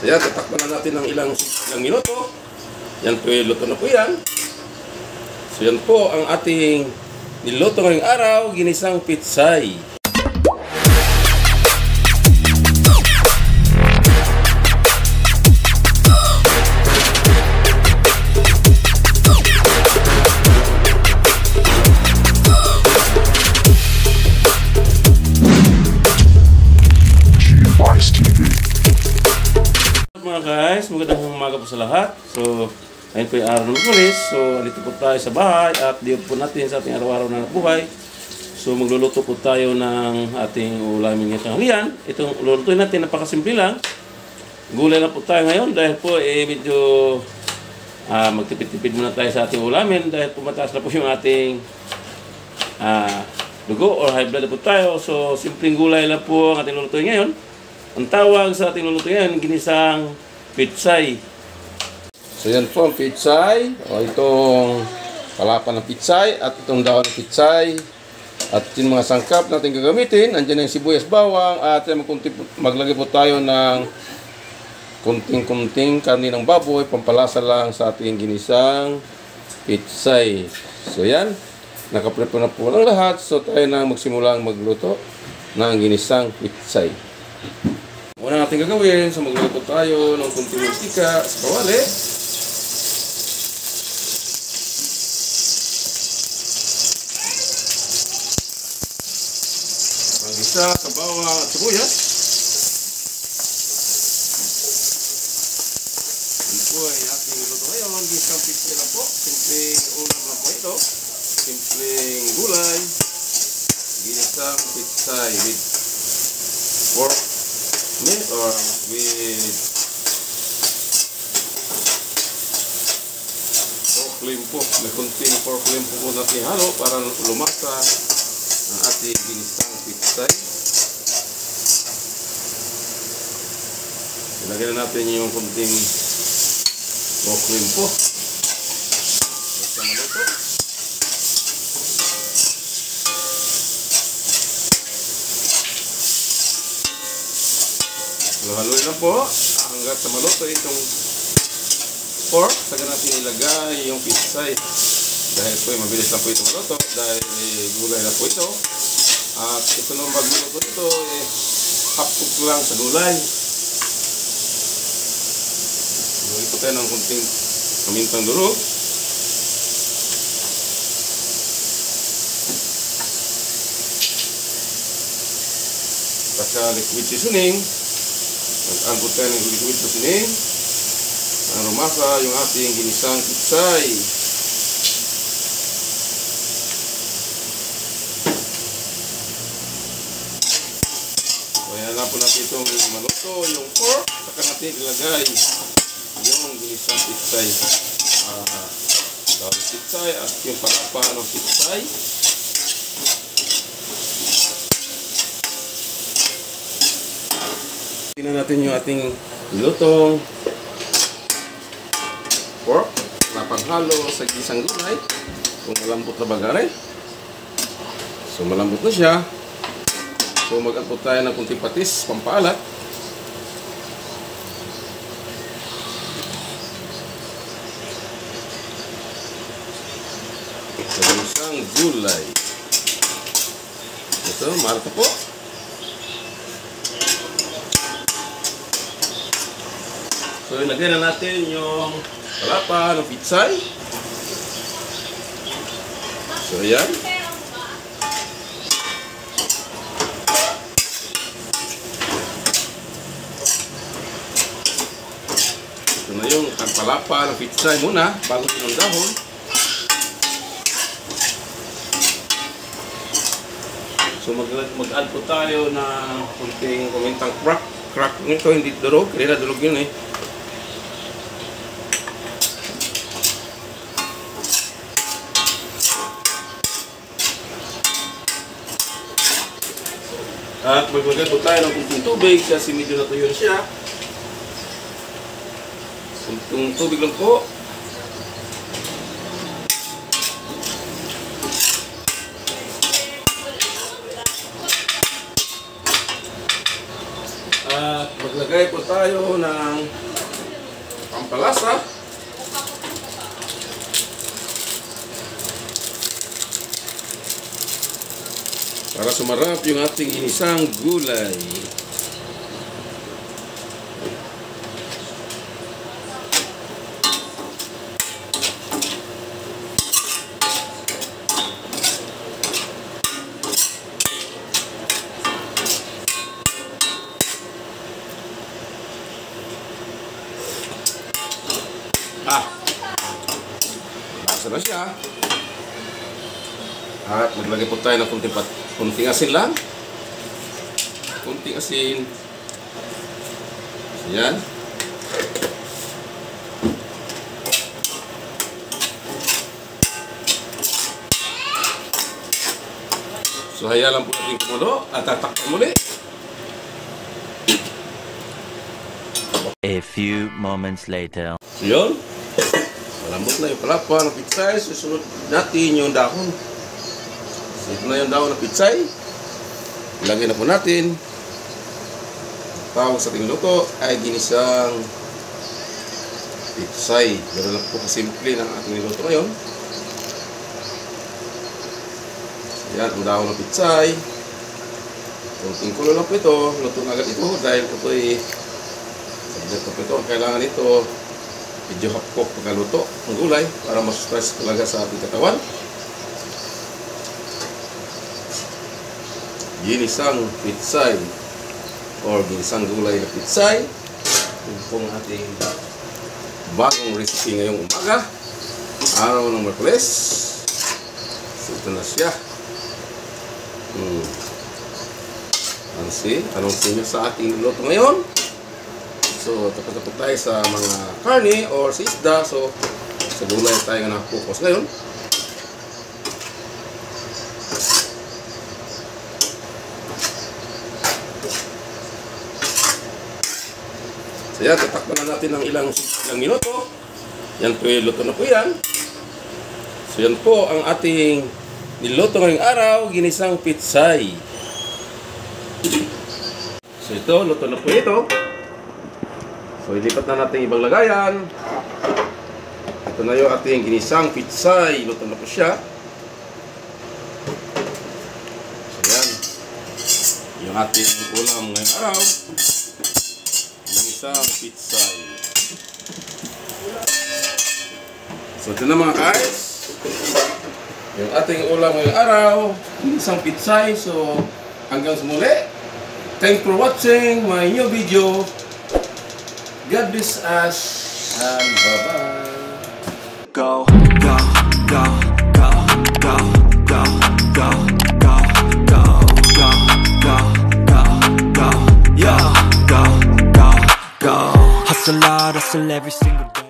So yan, tatakpan na natin ng ilang minuto. Yan po, luto na po yan. So yan po ang ating niluto ngayong araw, ginisang pitsay. Mga guys, magandang umaga po sa lahat. So, ayun po yung araw ng Miyerkules. So, dito po tayo sa bahay at dito po natin sa ating araw-araw na buhay. So, magluluto po tayo ng ating ulamin ngayong tanghalian. Itong lulutuin natin, napakasimple lang. Gulay lang po tayo ngayon dahil po medyo magtipid-tipid muna tayo sa ating ulamin dahil po mataas na po yung ating dugo or high blood na po tayo. So, simpleng gulay lang po ang ating lulutuin ngayon. Ang tawag sa ating lulutuin ngayon, ginisang pitsay. So yan po ang pitsay. O itong palapan ng pitsay at itong dahon ng pitsay. At yung mga sangkap natin gagamitin. Andiyan yung sibuyas, bawang. At maglagay po tayo ng kunting-kunting karne ng baboy. Pampalasa lang sa ating ginisang pitsay. So yan. Nakaprepare na po ng lahat. So tayo na magsimulang magluto ng ginisang pitsay. Una natin gagawin, so magluluto tayo ng kunting mantika sa kawali. Panggisa sa bawang at sibuyas. Ito po ay ating niluto ngayon. Gisang pitsay lang po. Simpleng ulam lang po ito. Simpleng gulay. Gisang pitsay with pork meat or with pork limpo. May kunting pork limpo po natin halo para lumasa ang ating ginisang pitsay. Ilagay na natin yung kunting pork limpo. Basta maluto. Haluin lang po hanggat sa maluto itong pork. Saka natin ilagay yung pitsay dahil po mabilis lang po ito maluto dahil gulay na po ito. At ito nung magluluto ito half cook lang sa gulay. Lagyan po tayo ng kunting pamintang durog. Saka liquid seasoning. Mag-ambot tayo ng liquid seasoning para lumasa yung ating ginisang pitsay. So, ayan na po natin itong maluto, yung pork. Saka natin ilagay yung ginisang pitsay. Dahon pitsay at yung palapa ng pitsay. Tingnan natin yung ating lutong pork na panghalo sa gisang gulay. Kung malambot na bagay. So malambot na siya. So mag-add tayo ng kunting patis, pampaalat. Sa gisang gulay. Ito, mahal ka po. So, ilagay na natin yung palapa ng pitsay. So, ayan. Ito na yung palapa ng pitsay muna bago yung dahon. So, mag-add po tayo ng kunting kumintang crack. Crack nito, hindi durog. Kanina durog yun eh. At maglagay po tayo ng kunting tubig kasi medyo natuyo na siya. Kunting tubig lang po. At Maglagay po tayo ng pampalasa. Para sumarap yung ating ginisang gulay. Lasa na siya. At maglagay po tayo ng kunting asin lang. Kunting asin. Ayan. So hayaan lang po natin kumulo at tatakpan muli. A few moments later. So yun, malambot na yung palapa ng pitsay. Susunod natin yung dahon. So ito na yung dahon ng pitsay. Ilagay na po natin. Tawag sa ating luto ay ginisang pitsay. Ganoon lang po kasimple ng ating niluto ngayon. So yan, ang dahon ng pitsay. Kunting kulo lang po ito. Luto na agad ito dahil ito ay kailangan ito medyo hapkok pagkaluto ng gulay para mas-stress talaga sa ating katawan. Ginisang pitsay or ginisang gulay na pitsay. Ito pong ating bagong recipe ngayong umaga, araw ng Miyerkules. So ito na siya. Anong sinyo sa ating luto ngayon? So, tapos tayo sa mga karne or sa isda. So, sa gulay tayo nga nakapokus ngayon. So, yan. Tatakpan na natin ng ilang minuto. Yan po yung luto na po yan. So, yan po ang ating niluto ngayong araw, ginisang pitsay. So, ito, luto na po ito. So, ilipat na natin ibang lagayan. Ito na yung ating ginisang pitsay. Luto na po siya. So, yan. Yung ating ulam ngayong araw. Ginisang pitsay. So, ito na mga guys. Yung ating ulam ngayong araw. Ginisang pitsay. So, hanggang sa muli. Thanks for watching my new video. God bless us and bye-bye. Go, go, go, go, go, go, go, go, go, go, go, go, go, yeah, go, go, go. Hustle hard, hustle every single day.